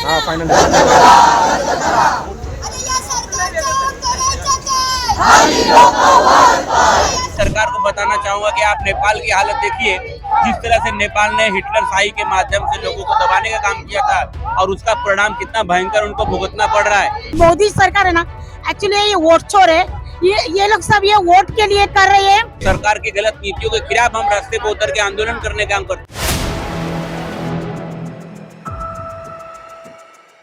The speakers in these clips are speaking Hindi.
हाँ फाइनल। सरकार को बताना चाहूंगा कि आप नेपाल की हालत देखिए, जिस तरह से नेपाल ने हिटलर शाही के माध्यम से लोगों को दबाने का काम किया था और उसका परिणाम कितना भयंकर उनको भुगतना पड़ रहा है। मोदी सरकार है ना, एक्चुअली ये वोट चोर है। ये लोग सब ये वोट के लिए कर रहे हैं। सरकार की गलत नीतियों के खिलाफ हम रास्ते पर उतर के आंदोलन करने का काम करते हैं।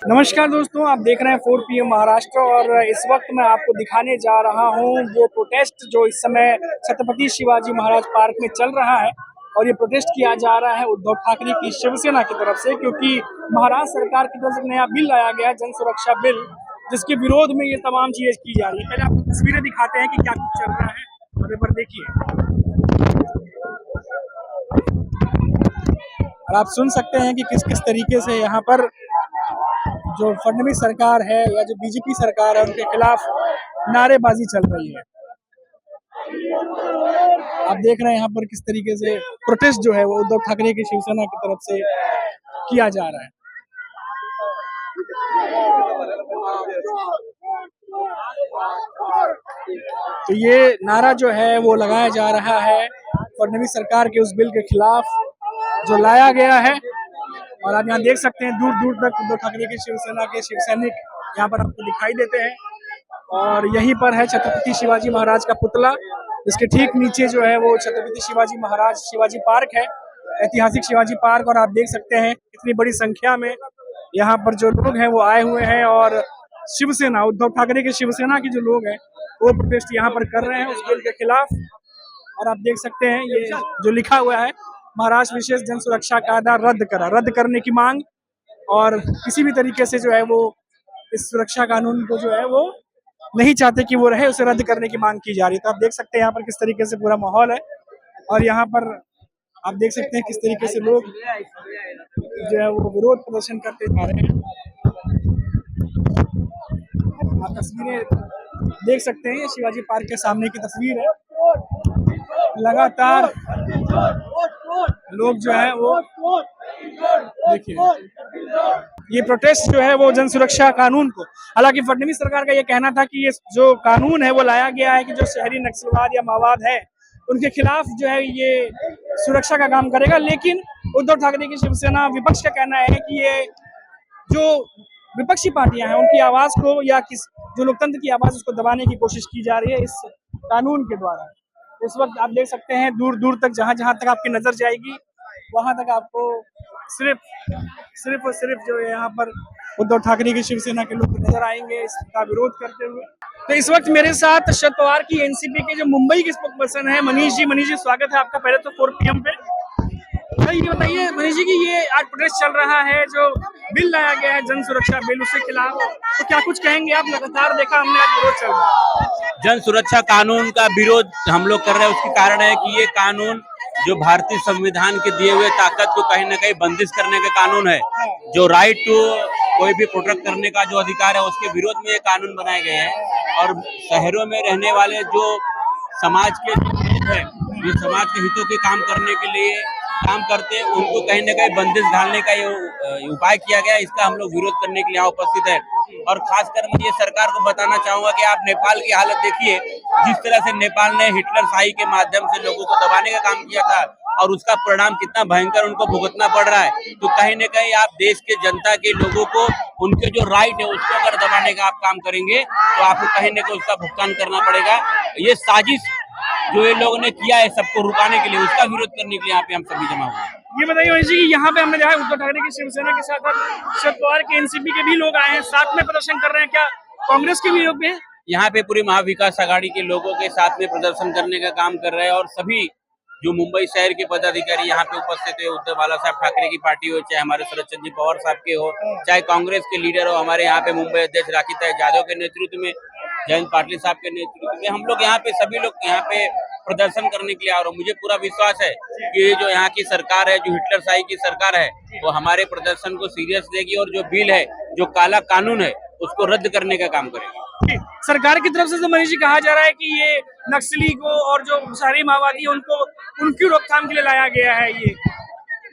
नमस्कार दोस्तों, आप देख रहे हैं 4 PM महाराष्ट्र और इस वक्त मैं आपको दिखाने जा रहा हूं वो प्रोटेस्ट जो इस समय छत्रपति शिवाजी महाराज पार्क में चल रहा है। और ये प्रोटेस्ट किया जा रहा है उद्धव ठाकरे की शिवसेना की तरफ से, क्योंकि महाराष्ट्र सरकार की तरफ से नया बिल लाया गया है, जन सुरक्षा बिल, जिसके विरोध में ये तमाम चीजें की जा रही है। पहले आपको तस्वीरें दिखाते हैं कि क्या कुछ चल रहा है। और पर देखिए और आप सुन सकते हैं कि किस किस तरीके से यहाँ पर जो फडणवीस सरकार है या जो बीजेपी सरकार है उनके खिलाफ नारेबाजी चल रही है। आप देख रहे हैं यहाँ पर किस तरीके से प्रोटेस्ट जो है वो उद्धव ठाकरे की शिवसेना की तरफ से किया जा रहा है। तो ये नारा जो है वो लगाया जा रहा है फडणवीस सरकार के उस बिल के खिलाफ जो लाया गया है। और आप यहाँ देख सकते हैं दूर दूर तक उद्धव ठाकरे की शिवसेना के शिव सैनिक यहाँ पर आपको दिखाई देते हैं। और यहीं पर है छत्रपति शिवाजी महाराज का पुतला, जिसके ठीक नीचे जो है वो छत्रपति शिवाजी महाराज शिवाजी पार्क है, ऐतिहासिक शिवाजी पार्क। और आप देख सकते हैं कितनी बड़ी संख्या में यहाँ पर जो लोग हैं वो आए हुए हैं और शिवसेना उद्धव ठाकरे के शिवसेना के जो लोग हैं वो प्रोटेस्ट यहाँ पर कर रहे हैं उस बिल के खिलाफ। और आप देख सकते हैं ये जो लिखा हुआ है, महाराष्ट्र विशेष जन सुरक्षा कायदा रद्द करने की मांग। और किसी भी तरीके से जो है वो इस सुरक्षा कानून को जो है वो नहीं चाहते कि वो रहे, उसे रद्द करने की मांग की जा रही है। तो आप देख सकते हैं यहाँ पर किस तरीके से पूरा माहौल है। और यहाँ पर आप देख सकते हैं किस तरीके से लोग जो है वो विरोध प्रदर्शन करते जा रहे हैं। आप तस्वीरें देख सकते हैं, शिवाजी पार्क के सामने की तस्वीर है। लगातार लोग जो है वो देखिए ये प्रोटेस्ट जो है वो जन सुरक्षा कानून को, हालांकि फडणवीस सरकार का ये कहना था कि ये जो कानून है वो लाया गया है कि जो शहरी नक्सलवाद या माओवाद है उनके खिलाफ जो है ये सुरक्षा का काम करेगा। लेकिन उद्धव ठाकरे की शिवसेना विपक्ष का कहना है कि ये जो विपक्षी पार्टियां हैं उनकी आवाज को या जो लोकतंत्र की आवाज उसको दबाने की कोशिश की जा रही है इस कानून के द्वारा। इस वक्त आप देख सकते हैं दूर दूर तक जहां तक आपकी नजर जाएगी वहां तक आपको सिर्फ और सिर्फ जो है यहाँ पर उद्धव ठाकरे की शिवसेना के लोग नजर आएंगे इसका विरोध करते हुए। तो इस वक्त मेरे साथ शरद पवार की एनसीपी के जो मुंबई के स्पोक पर्सन है मनीष जी, स्वागत है आपका पहले तो 4 PM पे। भाई ये बताइए मनीष जी कि ये आज प्रोटेस्ट चल रहा है, जो बिल लाया गया है जन सुरक्षा बिल, उसके खिलाफ, तो क्या कुछ कहेंगे आप? लगातार देखा हमने आज विरोध चल रहा है। जन सुरक्षा कानून का विरोध हम लोग कर रहे हैं। उसके कारण है कि ये कानून जो भारतीय संविधान के दिए हुए ताकत को कहीं न कहीं बंदिश करने का कानून है। जो राइट टू कोई भी प्रोटेक्ट करने का जो अधिकार है उसके विरोध में ये कानून बनाए गए हैं। और शहरों में रहने वाले जो समाज के है, जो समाज के हितों के काम करने के लिए काम करते हैं, उनको कहीं न कहीं बंदिश डालने का ये उपाय किया गया। इसका हम लोग विरोध करने के लिए यहाँ उपस्थित है। और खासकर मैं ये सरकार को बताना चाहूंगा कि आप नेपाल की हालत देखिए, जिस तरह से नेपाल ने हिटलर शाही के माध्यम से लोगों को दबाने का काम किया था और उसका परिणाम कितना भयंकर उनको भुगतना पड़ रहा है। तो कहीं न कहीं आप देश के जनता के लोगों को उनके जो राइट है उसको अगर दबाने का आप काम करेंगे तो आपको कहीं न कहीं उसका भुगतान करना पड़ेगा। ये साजिश जो ये लोगों ने किया है सबको रुकाने के लिए, उसका विरोध करने के लिए यहाँ पे हम सभी जमा हुए हैं। ये बताइए मनीष जी कि यहाँ पे हमने देखा है उद्धव ठाकरे की शिवसेना के साथ शरद पवार के एनसीपी के भी लोग आए हैं, साथ में प्रदर्शन कर रहे हैं। क्या कांग्रेस के भी लोग हैं? यहाँ पे पूरी महाविकास आघाड़ी के लोगों के साथ में प्रदर्शन करने का काम कर रहे हैं। और सभी जो मुंबई शहर के पदाधिकारी यहाँ पे उपस्थित है, उद्धव बाला साहब ठाकरे की पार्टी हो, चाहे हमारे शरद चंद्र पवार साहब के हो, चाहे कांग्रेस के लीडर हो, हमारे यहाँ पे मुंबई अध्यक्ष राखी यादव के नेतृत्व में, जयंत पाटिल साहब के नेतृत्व में, हम लोग यहाँ पे सभी लोग यहाँ पे प्रदर्शन करने के लिए आ रहे हैं। मुझे पूरा विश्वास है कि जो यहाँ की सरकार है, जो हिटलर शाही की सरकार है, वो हमारे प्रदर्शन को सीरियस लेगी और जो बिल है, जो काला कानून है, उसको रद्द करने का काम करेगी। सरकार की तरफ से तो मनीष जी कहा जा रहा है कि ये नक्सली को और जो शहरी माओवादी उनको उनकी रोकथाम के लिए लाया गया है। ये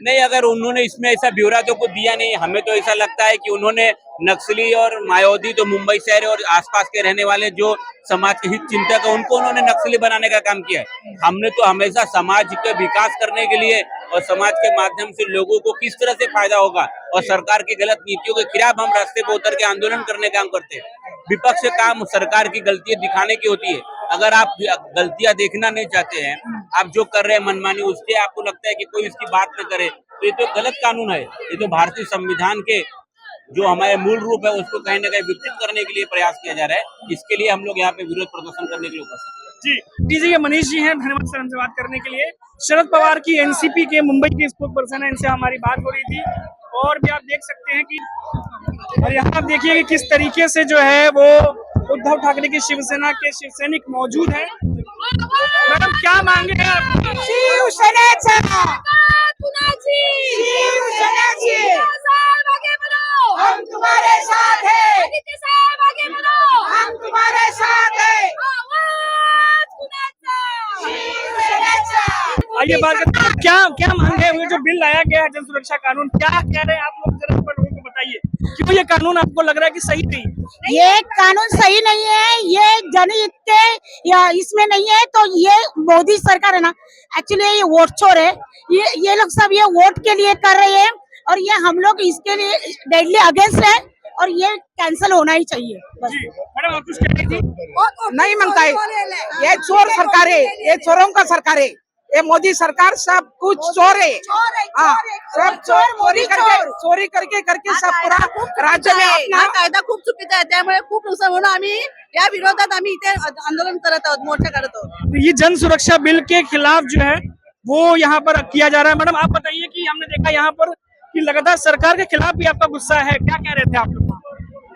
नहीं, अगर उन्होंने इसमें ऐसा ब्यौरा तो कुछ दिया नहीं, हमें तो ऐसा लगता है कि उन्होंने नक्सली और माओवादी तो मुंबई शहर और आसपास के रहने वाले जो समाज के हित चिंतक है उनको उन्होंने नक्सली बनाने का काम किया है। हमने तो हमेशा समाज के विकास करने के लिए और समाज के माध्यम से लोगों को किस तरह से फायदा होगा और सरकार की गलत नीतियों के खिलाफ हम रास्ते पे उतर के आंदोलन करने का काम करते हैं। विपक्ष का काम सरकार की गलतियां दिखाने की होती है। अगर आप गलतियां देखना नहीं चाहते हैं, आप जो कर रहे हैं मनमानी, उससे आपको लगता है कि कोई इसकी बात न करे, तो ये तो गलत कानून है। ये तो भारतीय संविधान के जो हमारे मूल रूप है उसको कहीं ना कहीं विकसित करने के लिए प्रयास किया जा रहा है। इसके लिए हम लोग यहाँ पे विरोध प्रदर्शन करने के लिए उपस्थित जी जी ये मनीष जी हैं, धन्यवाद सर हमसे बात करने के लिए। शरद पवार की एनसीपी के मुंबई के स्पोक पर्सन है, इनसे हमारी बात हो रही थी। और भी आप देख सकते हैं कि और यहाँ आप देखिए कि किस तरीके से जो है वो उद्धव ठाकरे की शिवसेना के शिवसैनिक मौजूद हैं। मैडम क्या मांगे हैं आप? शिवसेनेचा हम तुम्हारे साथ हैं, हम तुम्हारे साथ हैं। आइए बात करते हैं, क्या क्या मांगे हुए जो बिल लाया गया है जन सुरक्षा कानून, क्या कह रहे हैं आप लोग, जरा पर लोगों को बताइए क्यों ये कानून आपको लग रहा है कि सही नहीं? ये कानून सही नहीं है, ये जनहित के या इसमें नहीं है। तो ये मोदी सरकार है ना, एक्चुअली ये वोट चोर है। ये लोग सब ये वोट के लिए कर रहे हैं और ये हम लोग इसके लिए डेडली अगेंस्ट है और ये कैंसिल होना ही चाहिए। जी मैडम आप कुछ कह रही थी? नहीं मानता है, ये चोर सरकार है, ये चोरों का सरकार है, ये मोदी सरकार सब कुछ चोर है। हाँ, सब चोरी करके सब पूरा राज्य में हा कायदा खूप चुकीचा आहे, त्यामुळे खूप नुकसान म्हणून आम्ही या विरोधात आम्ही इथे आंदोलन करत आहोत, मोर्चा करत आहोत। ये जन सुरक्षा बिल के खिलाफ जो है वो यहाँ पर किया जा रहा है। मैडम आप बताइए कि हमने देखा यहाँ पर कि लगातार सरकार के खिलाफ भी आपका गुस्सा है, क्या कह रहे थे आप लोग?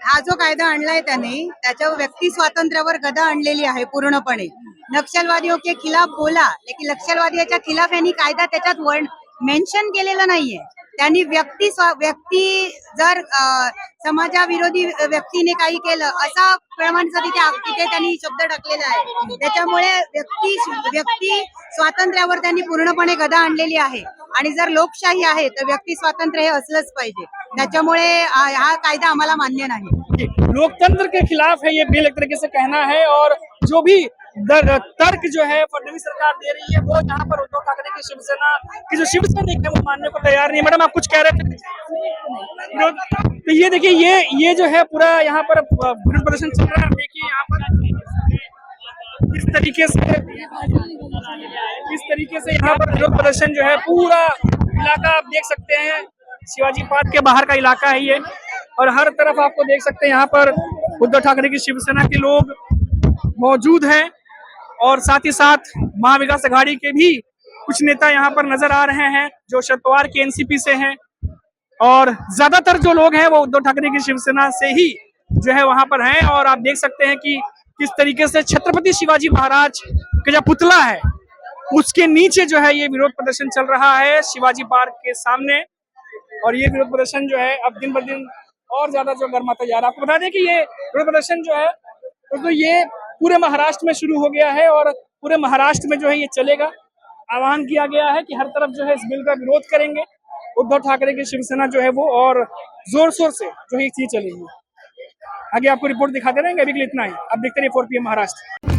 हा जो कायदा आणलाय त्याने त्याच्या व्यक्ती स्वातंत्र्यावर गदा आणलेली आहे पूर्णपणे। नक्षलवादियों के खिलाफ बोला, लेकिन नक्षलवादियोच्या खिलाफ यांनी कायदा त्याच्यात मेन्शन केलेलं नाहीये। त्यांनी व्यक्ती जर समाजाविरोधी व्यक्तीने काही केलं असा प्रमाणाचा तिथे त्यांनी शब्द टाकलेला आहे। त्याच्यामुळे व्यक्ती स्वातंत्र्यावर त्यांनी पूर्णपणे गदा आणलेली आहे आणि जर लोकशाही आहे तर व्यक्ती स्वातंत्र्य हे असलंच पाहिजे। त्याच्यामुळे हा कायदा आम्हाला मान्य नाही। लोकतंत्र के खिलाफ है ये बिल एक तरीके से कहना है। और जो भी तर्क जो है फडणवीस सरकार दे रही है वो यहाँ पर उद्धव ठाकरे की शिवसेना की जो शिवसैनिक है वो मानने को तैयार नहीं है। मैडम आप कुछ कह रहे थे? तो ये देखिए ये जो है पूरा यहाँ पर विरोध प्रदर्शन चल रहा है। देखिए यहाँ पर किस तरीके से यहाँ पर विरोध प्रदर्शन जो है पूरा इलाका आप देख सकते हैं, शिवाजी पार्क के बाहर का इलाका है ये। और हर तरफ आपको देख सकते हैं यहाँ पर उद्धव ठाकरे की शिवसेना के लोग मौजूद हैं और साथ ही साथ महाविकास आघाड़ी के भी कुछ नेता यहाँ पर नजर आ रहे हैं जो शरद पवार की एनसीपी से हैं। और ज्यादातर जो लोग हैं वो उद्धव ठाकरे की शिवसेना से ही जो है वहां पर हैं। और आप देख सकते हैं कि किस तरीके से छत्रपति शिवाजी महाराज का जो पुतला है उसके नीचे जो है ये विरोध प्रदर्शन चल रहा है शिवाजी पार्क के सामने। और ये विरोध प्रदर्शन जो है अब दिन ब दिन और ज्यादा जो गर्माता जा रहा है। आपको बता दें कि ये विरोध प्रदर्शन जो है तो ये पूरे महाराष्ट्र में शुरू हो गया है और पूरे महाराष्ट्र में जो है ये चलेगा। आह्वान किया गया है कि हर तरफ जो है इस बिल का विरोध करेंगे उद्धव ठाकरे की शिवसेना जो है वो, और जोर शोर से जो है ये चीज चलेगी। आगे आपको रिपोर्ट दिखाते रहेंगे, अभी के लिए इतना ही। अब देखते रहिए 4 PM महाराष्ट्र।